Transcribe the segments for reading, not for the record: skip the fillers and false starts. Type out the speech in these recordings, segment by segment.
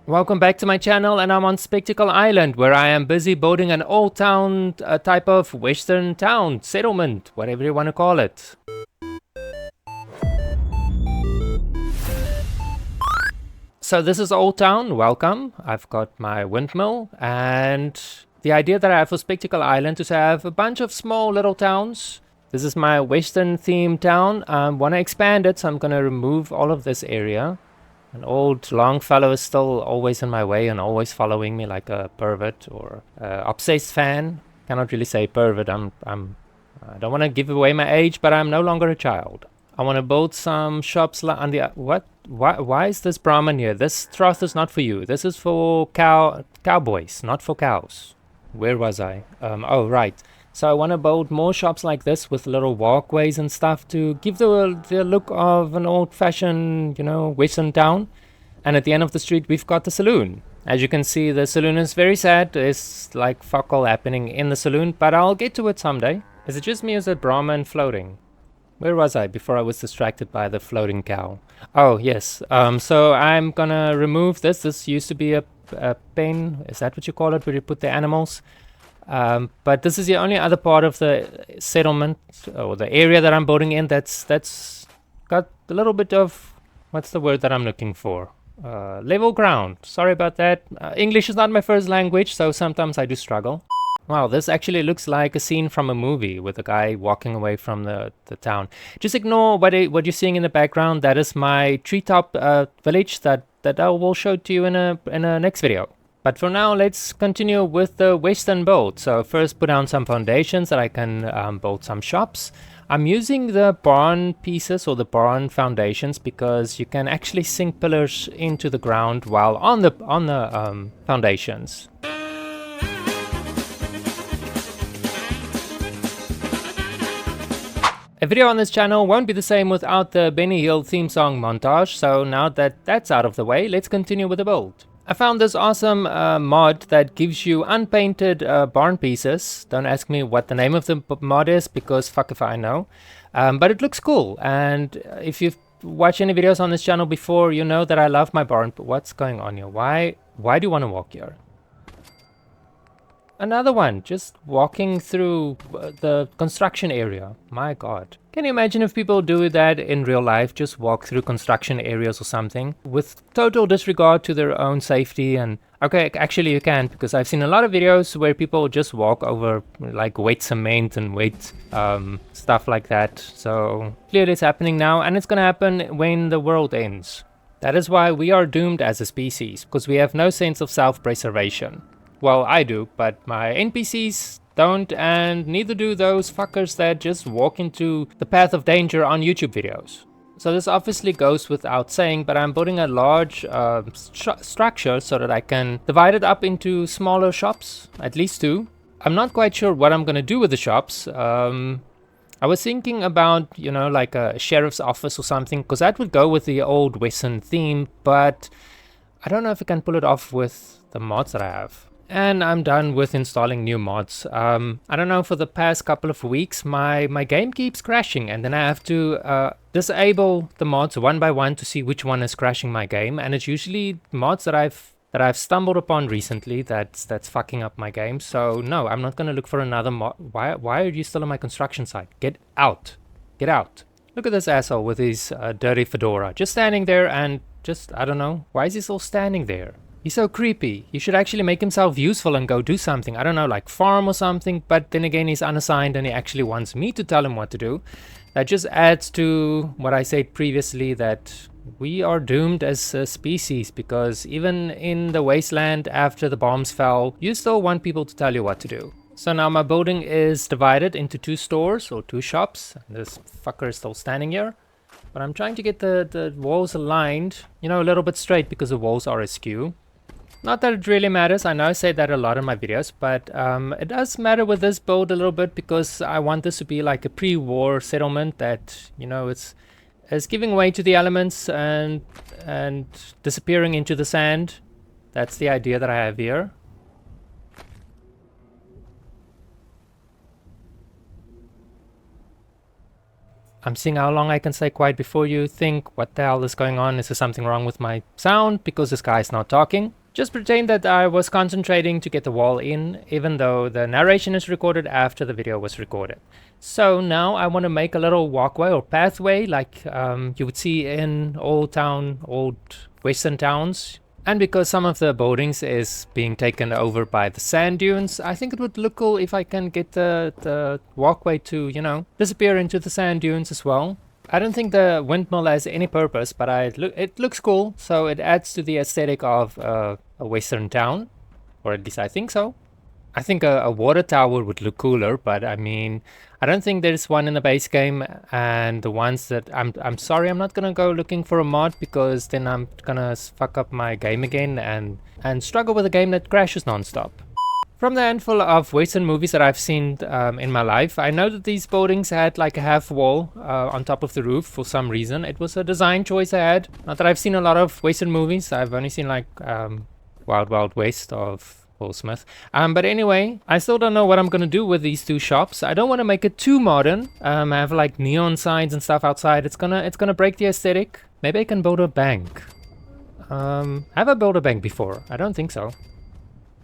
Welcome back to my channel, and I'm on Spectacle Island, where I am busy building an old town, a type of western town, settlement, whatever you want to call it. So this is Old Town, welcome. I've got my windmill, and the idea that I have for Spectacle Island is to have a bunch of small little towns. This is my western themed town. I want to expand it, so I'm going to remove all of this area. An old Longfellow is still always in my way and always following me like a pervert or obsessed fan. Cannot really say pervert. I don't want to give away my age, but I'm no longer a child. I want to build some shops on the what? Why is this Brahmin here? This trough is not for you. This is for cowboys, not for cows. Where was I? Oh right. So I want to build more shops like this with little walkways and stuff to give the look of an old-fashioned, western town. And at the end of the street, we've got the saloon. As you can see, the saloon is very sad. There's like fuck all happening in the saloon, but I'll get to it someday. Is it just me or is it Brahman floating? Where was I before I was distracted by the floating cow? Oh, yes. So I'm gonna remove this. This used to be a pen. Is that what you call it, where you put the animals? But this is the only other part of the settlement or the area that I'm building in that's got a little bit of, what's the word that I'm looking for? Level ground. Sorry about that. English is not my first language, so sometimes I do struggle. Wow, this actually looks like a scene from a movie with a guy walking away from the town. Just ignore what you're seeing in the background. That is my treetop village that I will show to you in a next video. But for now, let's continue with the western build. So first put down some foundations that I can build some shops. I'm using the barn pieces or the barn foundations because you can actually sink pillars into the ground while on the foundations. A video on this channel won't be the same without the Benny Hill theme song montage, so now that that's out of the way, let's continue with the build. I found this awesome mod that gives you unpainted barn pieces. Don't ask me what the name of the mod is because fuck if I know. But it looks cool, and if you've watched any videos on this channel before, you know that I love my barn. What's going on here? Why do you want to walk here? Another one, just walking through the construction area. My god. Can you imagine if people do that in real life, just walk through construction areas or something, with total disregard to their own safety? And okay, actually you can, because I've seen a lot of videos where people just walk over like wet cement and wet stuff like that. So clearly it's happening now, and it's gonna happen when the world ends. That is why we are doomed as a species, because we have no sense of self-preservation. Well, I do, but my NPCs don't, and neither do those fuckers that just walk into the path of danger on YouTube videos. So this obviously goes without saying, but I'm building a large structure so that I can divide it up into smaller shops, at least two. I'm not quite sure what I'm gonna do with the shops. I was thinking about, like a sheriff's office or something, because that would go with the old Western theme, but I don't know if I can pull it off with the mods that I have. And I'm done with installing new mods. I don't know, for the past couple of weeks my game keeps crashing, and then I have to disable the mods one by one to see which one is crashing my game, and it's usually mods that I've stumbled upon recently that's fucking up my game. So no, I'm not gonna look for another mod. Why are you still on my construction site? Get out. Get out. Look at this asshole with his dirty fedora, just standing there, and just, I don't know, why is he still standing there? He's so creepy. He should actually make himself useful and go do something. I don't know, like farm or something, but then again, he's unassigned and he actually wants me to tell him what to do. That just adds to what I said previously, that we are doomed as a species, because even in the wasteland after the bombs fell, you still want people to tell you what to do. So now my building is divided into two stores or two shops. This fucker is still standing here. But I'm trying to get the walls aligned, a little bit straight, because the walls are askew. Not that it really matters. I know I say that a lot in my videos, but it does matter with this build a little bit, because I want this to be like a pre-war settlement that, it's giving way to the elements and disappearing into the sand. That's the idea that I have here. I'm seeing how long I can stay quiet before you think, what the hell is going on? Is there something wrong with my sound because this guy's not talking? Just pretend that I was concentrating to get the wall in, even though the narration is recorded after the video was recorded. So now I want to make a little walkway or pathway like you would see in Oldtown, old western towns. And because some of the buildings is being taken over by the sand dunes, I think it would look cool if I can get the walkway to, you know, disappear into the sand dunes as well. I don't think the windmill has any purpose, but it looks cool, so it adds to the aesthetic of a western town, or at least I think so. I think a water tower would look cooler, but I mean, I don't think there's one in the base game, and the ones that I'm sorry, I'm not gonna go looking for a mod because then I'm gonna fuck up my game again and struggle with a game that crashes non-stop. From the handful of western movies that I've seen in my life, I know that these buildings had like a half wall on top of the roof for some reason. It was a design choice I had. Not that I've seen a lot of western movies. I've only seen like Wild Wild West of Will Smith. But anyway, I still don't know what I'm gonna do with these two shops. I don't want to make it too modern. Have like neon signs and stuff outside. It's gonna break the aesthetic. Maybe I can build a bank. Have I built a bank before? I don't think so.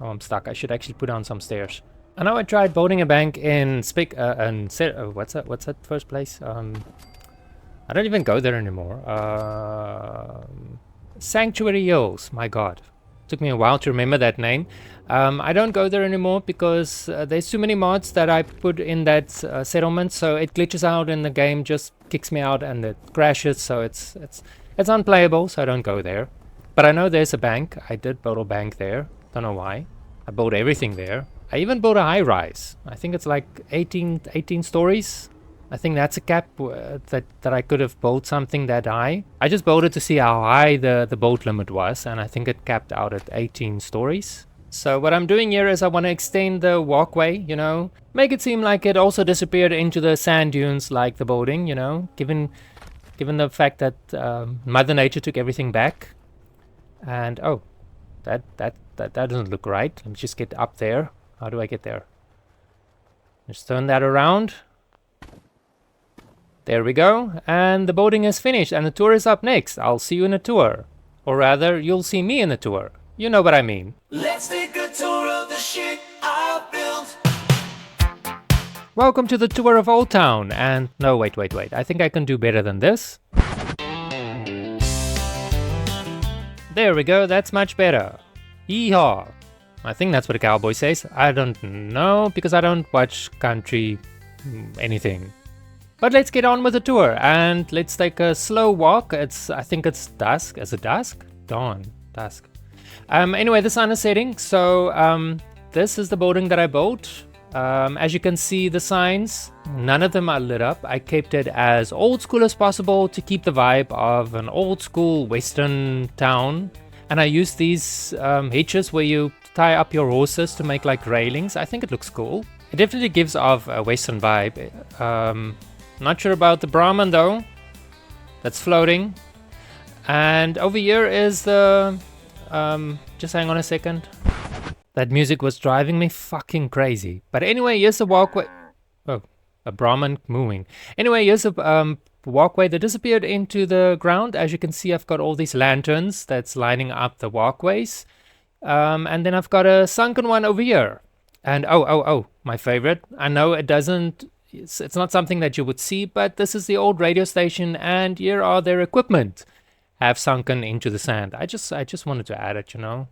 Oh, I'm stuck. I should actually put down some stairs. I know I tried building a bank in what's that first place? I don't even go there anymore. Sanctuary Hills. My God. Took me a while to remember that name. I don't go there anymore because there's too many mods that I put in that settlement, so it glitches out and the game just kicks me out and it crashes, so it's unplayable, so I don't go there. But I know there's a bank. I did build a bank there. Don't know why. I built everything there. I even built a high-rise. I think it's like 18 stories. I think that's a cap that I could have built something that high. I just built it to see how high the build limit was, and I think it capped out at 18 stories. So what I'm doing here is I want to extend the walkway, you know, make it seem like it also disappeared into the sand dunes like the building, you know, given the fact that Mother Nature took everything back. And oh, that doesn't look right. Let me just get up there. How do I get there? Just turn that around. There we go, and the boating is finished, and the tour is up next. I'll see you in a tour. Or rather, you'll see me in a tour. You know what I mean. Let's take a tour of the shit I built. Welcome to the tour of Oldtown, and... No, wait. I think I can do better than this. There we go, that's much better. Yeehaw. I think that's what a cowboy says. I don't know, because I don't watch country anything. But let's get on with the tour, and let's take a slow walk. I think it's dusk. Is it dusk? Dawn. Dusk. Anyway, the sun is setting, so this is the building that I built. As you can see, the signs, none of them are lit up. I kept it as old school as possible to keep the vibe of an old school western town. And I used these hitches where you tie up your horses to make like railings. I think it looks cool. It definitely gives off a western vibe. Not sure about the Brahman though. That's floating. And over here is the... just hang on a second. That music was driving me fucking crazy. But anyway, here's the walkway. Oh, a Brahman mooing. Anyway, here's a walkway that disappeared into the ground. As you can see, I've got all these lanterns that's lining up the walkways. And then I've got a sunken one over here. And oh, my favorite. I know it doesn't... It's not something that you would see, but this is the old radio station, and here are their equipment have sunken into the sand. I just wanted to add it, you know.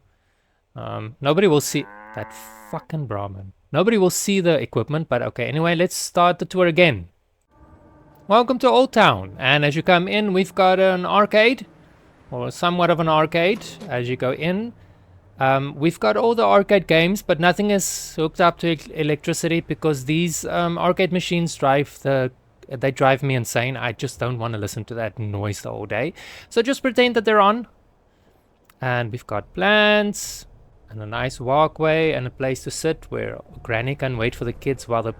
Nobody will see that fucking Brahman. Nobody will see the equipment, but okay. Anyway, let's start the tour again. Welcome to Oldtown, and as you come in, we've got an arcade, or somewhat of an arcade. As you go in, we've got all the arcade games, but nothing is hooked up to electricity because these arcade machines they drive me insane. I just don't want to listen to that noise the whole day. So just pretend that they're on. And we've got plants and a nice walkway and a place to sit where Granny can wait for the kids while that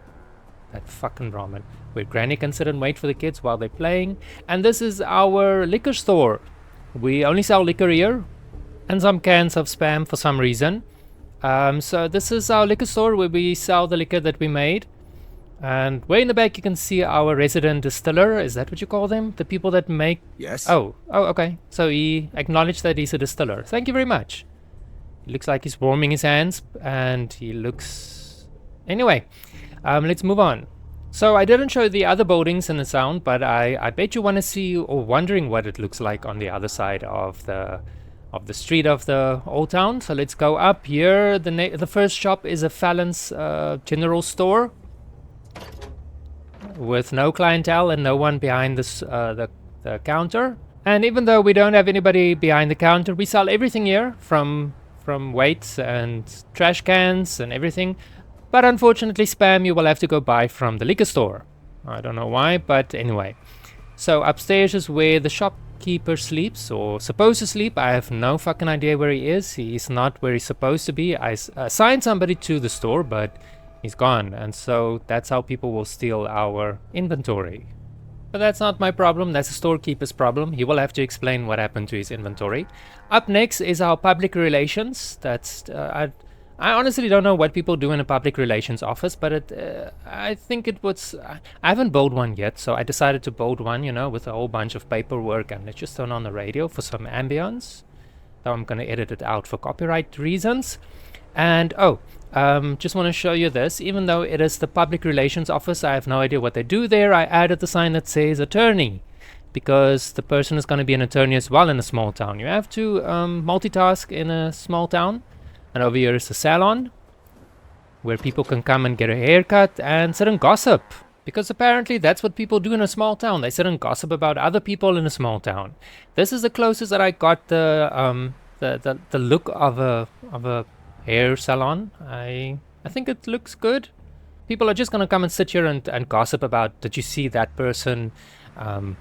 fucking Brahman. Where Granny can sit and wait for the kids while they're playing. And this is our liquor store. We only sell liquor here. And some cans of Spam for some reason. So this is our liquor store where we sell the liquor that we made. And way in the back you can see our resident distiller. Is that what you call them? The people that make... Yes? Oh, okay. So he acknowledged that he's a distiller. Thank you very much. He looks like he's warming his hands, and he looks... Anyway, let's move on. So I didn't show the other buildings in the sound, but I bet you want to see or wondering what it looks like on the other side of the street of the Old Town. So let's go up here. The first shop is a Fallon's general store with no clientele and no one behind this the counter. And even though we don't have anybody behind the counter, we sell everything here from weights and trash cans and everything. But unfortunately, spam you will have to go buy from the liquor store. I don't know why, but anyway. So upstairs is where the shopkeeper sleeps, or supposed to sleep. I have no fucking idea where he is. He's not where he's supposed to be. I assigned somebody to the store, but he's gone. And so that's how people will steal our inventory. But that's not my problem. That's the storekeeper's problem. He will have to explain what happened to his inventory. Up next is our public relations. That's... I honestly don't know what people do in a public relations office, but I think it was... I haven't built one yet, so I decided to build one, you know, with a whole bunch of paperwork, and let's just turn on the radio for some ambience. Though I'm going to edit it out for copyright reasons. And, just want to show you this. Even though it is the public relations office, I have no idea what they do there. I added the sign that says attorney, because the person is going to be an attorney as well in a small town. You have to multitask in a small town. And over here is the salon, where people can come and get a haircut and sit and gossip. Because apparently that's what people do in a small town. They sit and gossip about other people in a small town. This is the closest that I got the look of a hair salon. I think it looks good. People are just gonna come and sit here and gossip about, did you see that person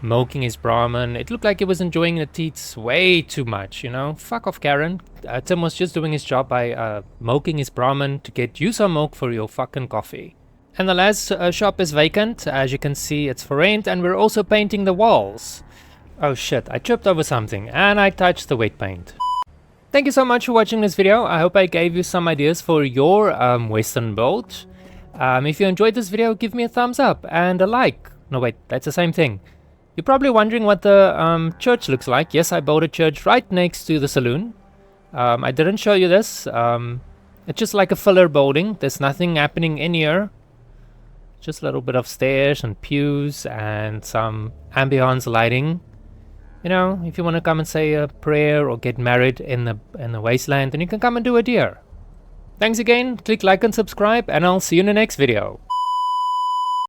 milking his Brahmin? It looked like he was enjoying the teats way too much, you know. Fuck off, Karen. Tim was just doing his job by milking his Brahmin to get you some milk for your fucking coffee. And the last shop is vacant. As you can see, it's for rent, and we're also painting the walls. Oh shit, I tripped over something and I touched the wet paint. Thank you so much for watching this video. I hope I gave you some ideas for your Western build. If you enjoyed this video, give me a thumbs up and a like. No wait, that's the same thing. You're probably wondering what the church looks like. Yes, I built a church right next to the saloon. I didn't show you this. It's just like a filler building. There's nothing happening in here. Just a little bit of stairs and pews and some ambience lighting. You know, if you want to come and say a prayer or get married in the wasteland, then you can come and do it here. Thanks again. Click like and subscribe, and I'll see you in the next video.